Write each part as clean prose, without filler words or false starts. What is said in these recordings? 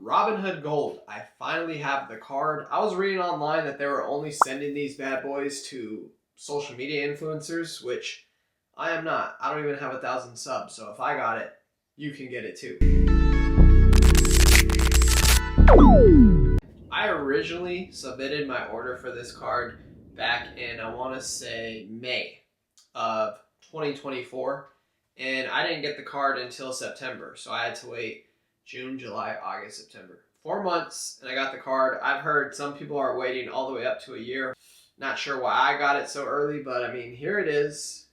Robinhood Gold. I finally have the card. I was reading online that they were only sending these bad boys to social media influencers, which I am not. I don't even have 1,000 subs, so if I got it, you can get it too. I originally submitted my order for this card back in, I want to say, May of 2024, and I didn't get the card until September, so I had to wait June, July, August, September. 4 months, and I got the card. I've heard some people are waiting all the way up to a year. Not sure why I got it so early, but I mean, here it is.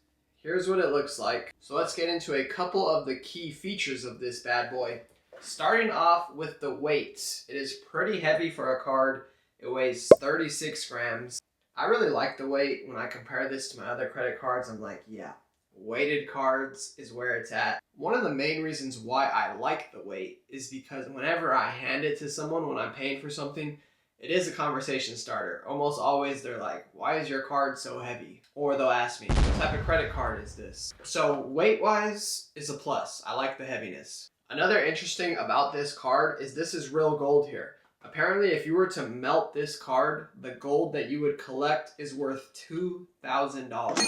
Here's what it looks like. So let's get into a couple of the key features of this bad boy. Starting off with the weight. It is pretty heavy for a card. It weighs 36 grams. I really like the weight. When I compare this to my other credit cards, I'm like, yeah, weighted cards is where it's at. One of the main reasons why I like the weight is because whenever I hand it to someone when I'm paying for something, it is a conversation starter. Almost always they're like, why is your card so heavy? Or they'll ask me, what type of credit card is this? So weight-wise is a plus. I like the heaviness. Another interesting about this card is this is real gold here. Apparently, if you were to melt this card, the gold that you would collect is worth $2,000.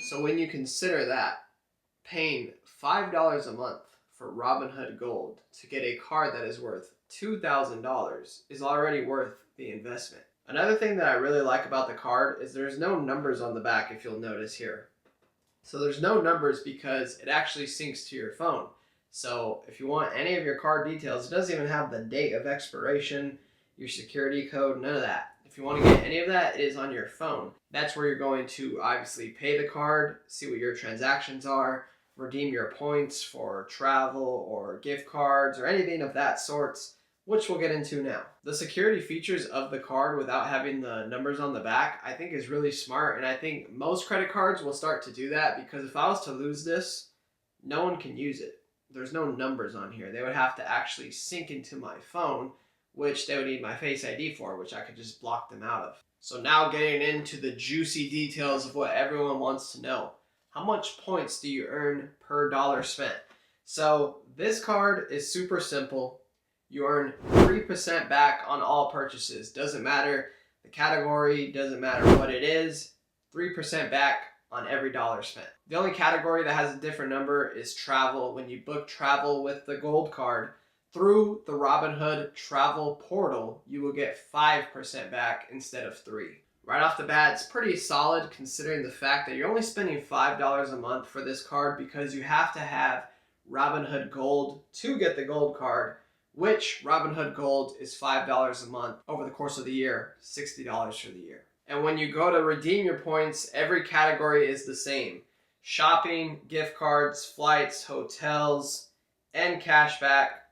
So when you consider that, paying $5 a month for Robinhood Gold to get a card that is worth $2,000 is already worth the investment. Another thing that I really like about the card is there's no numbers on the back, if you'll notice here. So there's no numbers because it actually syncs to your phone. So if you want any of your card details, it doesn't even have the date of expiration, your security code, none of that. If you want to get any of that, it is on your phone. That's where you're going to obviously pay the card, see what your transactions are, redeem your points for travel or gift cards or anything of that sorts, which we'll get into now. The security features of the card without having the numbers on the back, I think is really smart, and I think most credit cards will start to do that because if I was to lose this, no one can use it. There's no numbers on here. They would have to actually sync into my phone, which they would need my Face ID for, which I could just block them out of. So now getting into the juicy details of what everyone wants to know. How much points do you earn per dollar spent? So this card is super simple. You earn 3% back on all purchases. Doesn't matter the category, doesn't matter what it is, 3% back on every dollar spent. The only category that has a different number is travel. When you book travel with the gold card through the Robinhood travel portal, you will get 5% back instead of 3%. Right off the bat, it's pretty solid considering the fact that you're only spending $5 a month for this card because you have to have Robinhood Gold to get the gold card, which Robinhood Gold is $5 a month over the course of the year, $60 for the year. And when you go to redeem your points, every category is the same. Shopping, gift cards, flights, hotels, and cash back.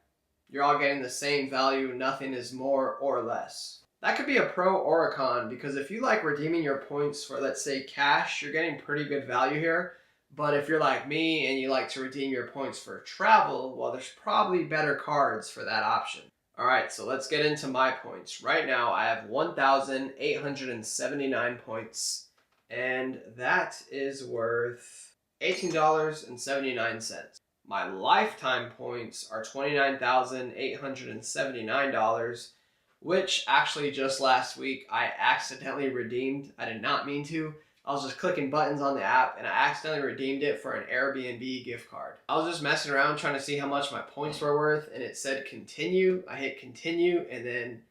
You're all getting the same value. Nothing is more or less. That could be a pro or a con because if you like redeeming your points for, let's say, cash, you're getting pretty good value here. But if you're like me and you like to redeem your points for travel, well, there's probably better cards for that option. All right, so let's get into my points. Right now, I have 1,879 points, and that is worth $18.79. My lifetime points are $29,879, which actually just last week I accidentally redeemed. I did not mean to. I was just clicking buttons on the app and I accidentally redeemed it for an Airbnb gift card. I was just messing around trying to see how much my points were worth and it said continue. I hit continue and then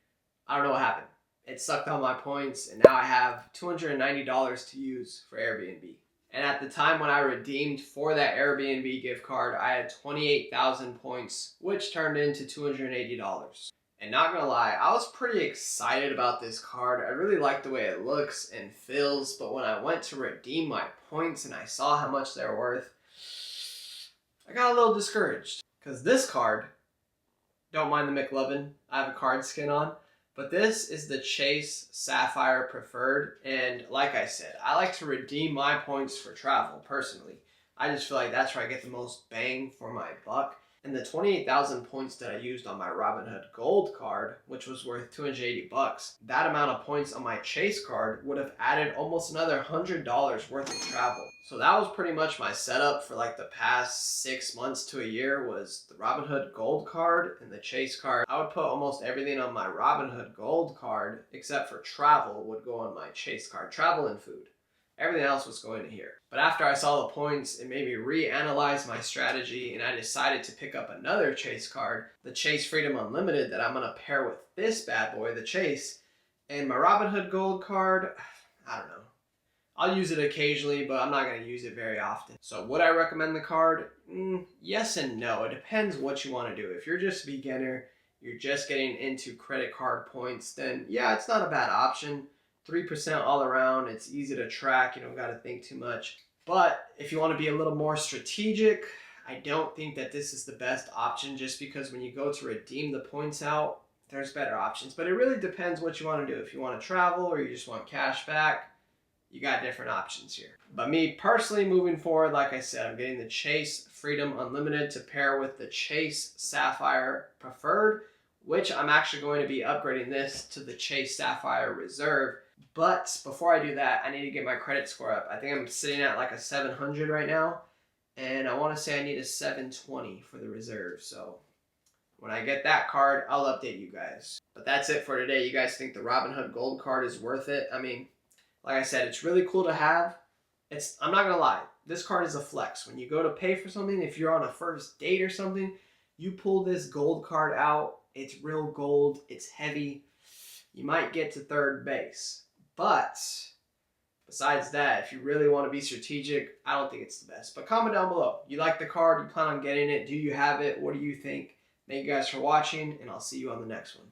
I don't know what happened. It sucked all my points and now I have $290 to use for Airbnb. And at the time when I redeemed for that Airbnb gift card, I had 28,000 points, which turned into $280. And not gonna lie, I was pretty excited about this card. I really like the way it looks and feels, but when I went to redeem my points and I saw how much they're worth, I got a little discouraged. Because this card, don't mind the McLovin, I have a card skin on, but this is the Chase Sapphire Preferred, and like I said, I like to redeem my points for travel, personally. I just feel like that's where I get the most bang for my buck. And the 28,000 points that I used on my Robinhood Gold card, which was worth 280 bucks, that amount of points on my Chase card would have added almost another $100 worth of travel. So that was pretty much my setup for like the past 6 months to a year, was the Robinhood Gold card and the Chase card. I would put almost everything on my Robinhood Gold card except for travel would go on my Chase card. Travel and food. Everything else was going to here. But after I saw the points, it made me reanalyze my strategy, and I decided to pick up another Chase card, the Chase Freedom Unlimited, that I'm going to pair with this bad boy, the Chase. And my Robinhood Gold card, I don't know. I'll use it occasionally, but I'm not going to use it very often. So would I recommend the card? Yes and no. It depends what you want to do. If you're just a beginner, you're just getting into credit card points, then yeah, it's not a bad option. 3% all around, it's easy to track, you don't got to think too much. But if you want to be a little more strategic, I don't think that this is the best option, just because when you go to redeem the points out, there's better options. But it really depends what you want to do. If you want to travel or you just want cash back, you got different options here. But me personally, moving forward, like I said, I'm getting the Chase Freedom Unlimited to pair with the Chase Sapphire Preferred, which I'm actually going to be upgrading this to the Chase Sapphire Reserve. But before I do that, I need to get my credit score up. I think I'm sitting at like a 700 right now, and I want to say I need a 720 for the reserve. So when I get that card, I'll update you guys. But that's it for today. You guys think the Robinhood Gold card is worth it? I mean, like I said, it's really cool to have. I'm not going to lie, this card is a flex. When you go to pay for something, if you're on a first date or something, you pull this gold card out. It's real gold. It's heavy. You might get to third base. But besides that, if you really want to be strategic, I don't think it's the best. But comment down below. You like the card? You plan on getting it? Do you have it? What do you think? Thank you guys for watching, and I'll see you on the next one.